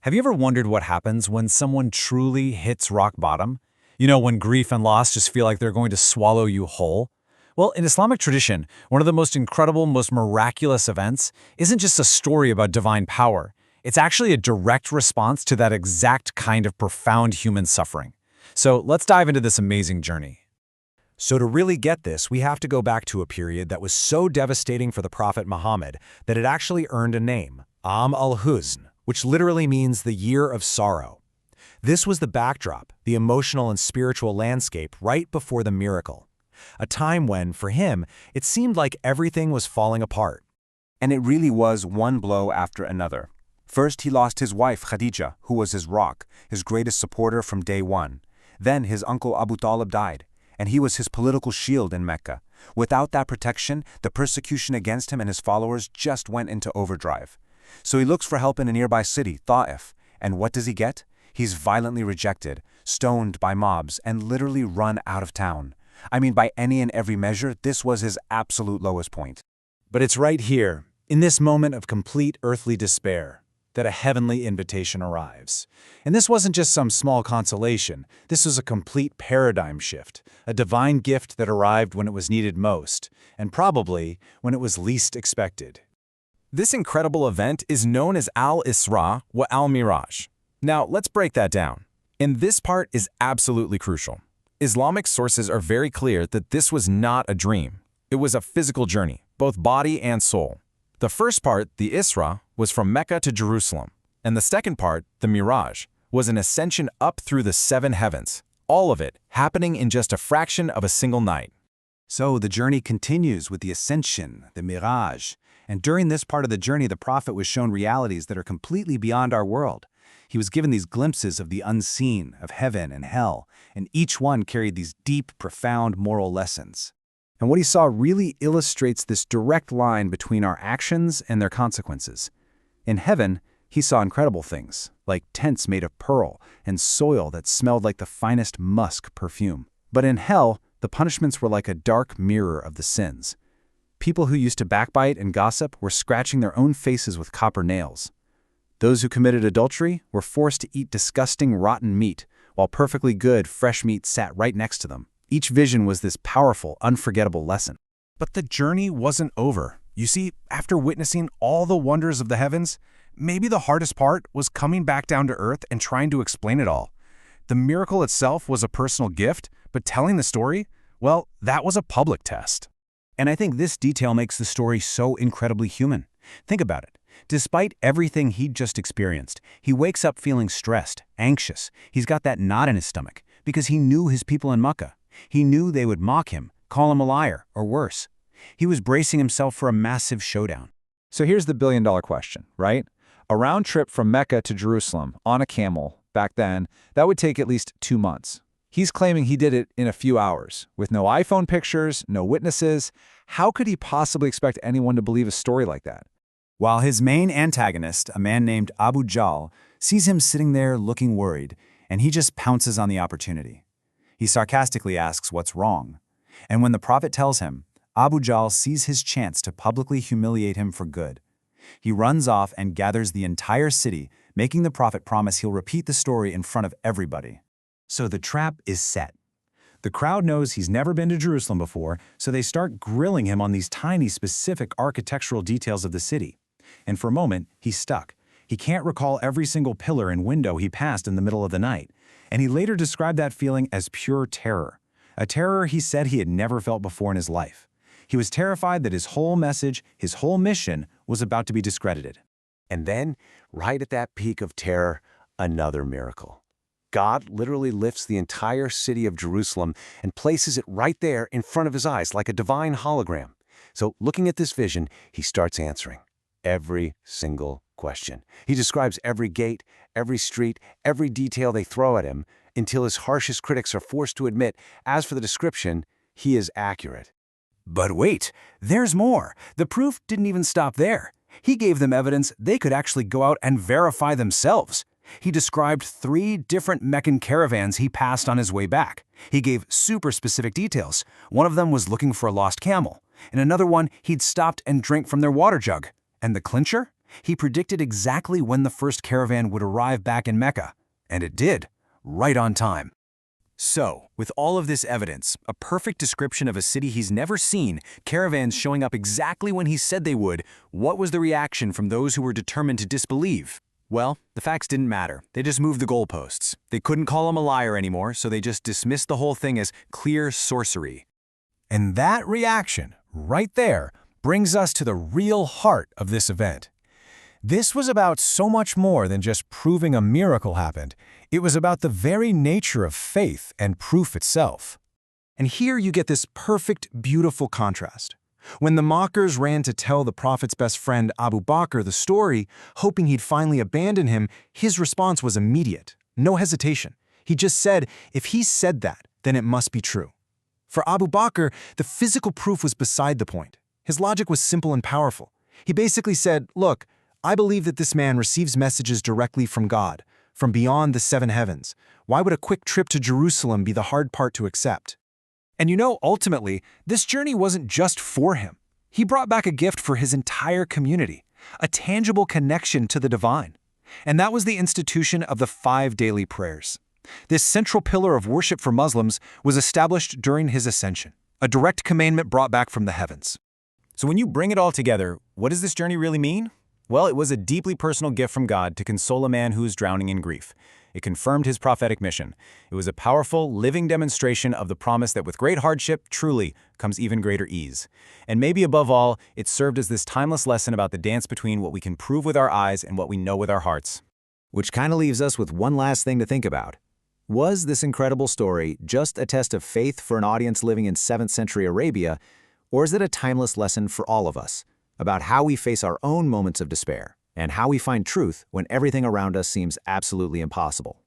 Have you ever wondered what happens when someone truly hits rock bottom? When grief and loss just feel like they're going to swallow you whole? Well, in Islamic tradition, one of the most incredible, most miraculous events isn't just a story about divine power. It's actually a direct response to that exact kind of profound human suffering. So let's dive into this amazing journey. So to really get this, we have to go back to a period that was so devastating for the Prophet Muhammad that it actually earned a name, Am al-Huzn, which literally means the year of sorrow. This was the backdrop, the emotional and spiritual landscape right before the miracle. A time when, for him, it seemed like everything was falling apart. And it really was one blow after another. First, he lost his wife, Khadija, who was his rock, his greatest supporter from day one. Then his uncle Abu Talib died, and he was his political shield in Mecca. Without that protection, the persecution against him and his followers just went into overdrive. So he looks for help in a nearby city, Ta'if, and what does he get? He's violently rejected, stoned by mobs, and literally run out of town. I mean, by any and every measure, this was his absolute lowest point. But it's right here, in this moment of complete earthly despair, that a heavenly invitation arrives. And this wasn't just some small consolation. This was a complete paradigm shift, a divine gift that arrived when it was needed most, and probably when it was least expected. This incredible event is known as Al-Isra wa Al-Miraj. Now, let's break that down. And this part is absolutely crucial. Islamic sources are very clear that this was not a dream. It was a physical journey, both body and soul. The first part, the Isra, was from Mecca to Jerusalem, and the second part, the Miraj, was an ascension up through the seven heavens, all of it happening in just a fraction of a single night. So the journey continues with the ascension, the Miraj. And during this part of the journey, the Prophet was shown realities that are completely beyond our world. He was given these glimpses of the unseen, of heaven and hell, and each one carried these deep, profound moral lessons. And what he saw really illustrates this direct line between our actions and their consequences. In heaven, he saw incredible things, like tents made of pearl and soil that smelled like the finest musk perfume. But in hell, the punishments were like a dark mirror of the sins. People who used to backbite and gossip were scratching their own faces with copper nails. Those who committed adultery were forced to eat disgusting, rotten meat, while perfectly good, fresh meat sat right next to them. Each vision was this powerful, unforgettable lesson. But the journey wasn't over. You see, after witnessing all the wonders of the heavens, maybe the hardest part was coming back down to earth and trying to explain it all. The miracle itself was a personal gift, but telling the story, well, that was a public test. And I think this detail makes the story so incredibly human. Think about it. Despite everything he'd just experienced, he wakes up feeling stressed, anxious. He's got that knot in his stomach because he knew his people in Mecca. He knew they would mock him, call him a liar, or worse. He was bracing himself for a massive showdown. So here's the billion-dollar question, right? A round trip from Mecca to Jerusalem on a camel, back then, that would take at least 2 months. He's claiming he did it in a few hours, with no iPhone pictures, no witnesses. How could he possibly expect anyone to believe a story like that? While his main antagonist, a man named Abu Jahl, sees him sitting there looking worried, and he just pounces on the opportunity. He sarcastically asks what's wrong. And when the Prophet tells him, Abu Jahl sees his chance to publicly humiliate him for good. He runs off and gathers the entire city, making the Prophet promise he'll repeat the story in front of everybody. So the trap is set. The crowd knows he's never been to Jerusalem before, so they start grilling him on these tiny, specific architectural details of the city. And for a moment, he's stuck. He can't recall every single pillar and window he passed in the middle of the night. And he later described that feeling as pure terror. A terror he said he had never felt before in his life. He was terrified that his whole message, his whole mission, was about to be discredited. And then, right at that peak of terror, another miracle. God literally lifts the entire city of Jerusalem and places it right there in front of his eyes like a divine hologram. So looking at this vision, he starts answering every single question. He describes every gate, every street, every detail they throw at him until his harshest critics are forced to admit, as for the description, he is accurate. But wait, there's more. The proof didn't even stop there. He gave them evidence they could actually go out and verify themselves. He described 3 different Meccan caravans he passed on his way back. He gave super specific details. One of them was looking for a lost camel. In another one, he'd stopped and drank from their water jug. And the clincher? He predicted exactly when the first caravan would arrive back in Mecca, and it did, right on time. So, with all of this evidence, a perfect description of a city he's never seen, caravans showing up exactly when he said they would, what was the reaction from those who were determined to disbelieve? Well, the facts didn't matter. They just moved the goalposts. They couldn't call him a liar anymore, so they just dismissed the whole thing as clear sorcery. And that reaction, right there, brings us to the real heart of this event. This was about so much more than just proving a miracle happened. It was about the very nature of faith and proof itself. And here you get this perfect, beautiful contrast. When the mockers ran to tell the Prophet's best friend Abu Bakr the story, hoping he'd finally abandon him, his response was immediate. No hesitation. He just said, if he said that, then it must be true. For Abu Bakr, the physical proof was beside the point. His logic was simple and powerful. He basically said, look, I believe that this man receives messages directly from God, from beyond the seven heavens. Why would a quick trip to Jerusalem be the hard part to accept? And ultimately, this journey wasn't just for him. He brought back a gift for his entire community, a tangible connection to the divine. And that was the institution of the 5 daily prayers. This central pillar of worship for Muslims was established during his ascension, a direct commandment brought back from the heavens. So when you bring it all together, what does this journey really mean? Well, it was a deeply personal gift from God to console a man who was drowning in grief. It confirmed his prophetic mission. It was a powerful, living demonstration of the promise that with great hardship, truly, comes even greater ease. And maybe above all, it served as this timeless lesson about the dance between what we can prove with our eyes and what we know with our hearts. Which kind of leaves us with one last thing to think about. Was this incredible story just a test of faith for an audience living in 7th century Arabia, or is it a timeless lesson for all of us about how we face our own moments of despair and how we find truth when everything around us seems absolutely impossible?